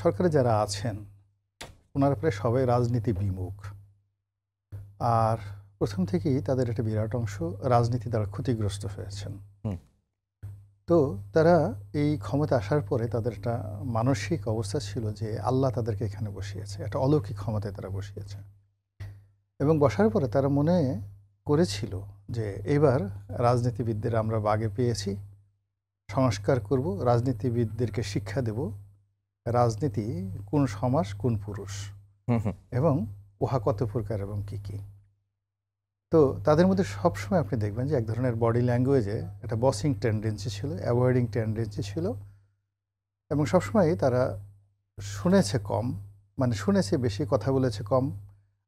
সরকারে যারা আছেন ওনারা প্রায় সবাই রাজনীতি বিমুখ। আর প্রথম থেকেই তাদের একটা বিরাট অংশ রাজনীতি দ্বারা ক্ষতিগ্রস্ত হয়েছেন। তো তারা এই ক্ষমতা আসার পরে তাদের একটা মানসিক অবস্থা ছিল যে আল্লাহ তাদেরকে এখানে বসিয়েছে, একটা অলৌকিক ক্ষমতায় তারা বসিয়েছে। এবং বসার পরে তারা মনে করেছিল যে এবার রাজনীতিবিদদের আমরা বাগে পেয়েছি, সংস্কার করব, রাজনীতিবিদদেরকে শিক্ষা দেব রাজনীতি কোন সমাজ কোন পুরুষ এবং উহা কত প্রকার এবং কি কি। তো তাদের মধ্যে সবসময় আপনি দেখবেন যে এক ধরনের বডি ল্যাঙ্গুয়েজে একটা বসিং টেন্ডেন্সি ছিল, অ্যাভয়েডিং টেন্ডেন্সি ছিল, এবং সবসময় তারা শুনেছে কম, মানে শুনেছে বেশি, কথা বলেছে কম,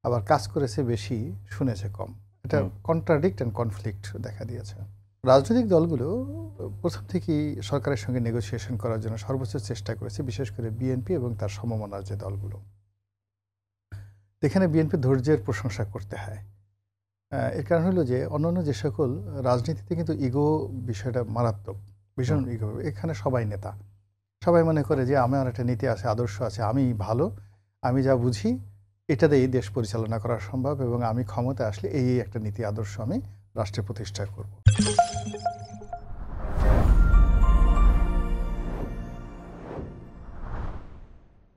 আবার কাজ করেছে বেশি, শুনেছে কম। এটা কন্ট্রাডিক্ট অ্যান্ড কনফ্লিক্ট দেখা দিয়েছে। রাজনৈতিক দলগুলো প্রথম থেকেই সরকারের সঙ্গে নেগোসিয়েশন করার জন্য সর্বোচ্চ চেষ্টা করেছে, বিশেষ করে বিএনপি এবং তার সমমনার যে দলগুলো। এখানে বিএনপি ধৈর্যের প্রশংসা করতে হয়। এর কারণ হলো যে অন্যান্য যে সকল রাজনীতিতে কিন্তু ইগো বিষয়টা মারাত্মক, ভীষণ ইগো। এখানে সবাই নেতা, সবাই মনে করে যে আমার একটা নীতি আছে, আদর্শ আছে, আমি ভালো, আমি যা বুঝি এটা দিয়েই দেশ পরিচালনা করা সম্ভব, এবং আমি ক্ষমতায় আসলে এই একটা নীতি আদর্শ আমি রাষ্ট্রে প্রতিষ্ঠা করব।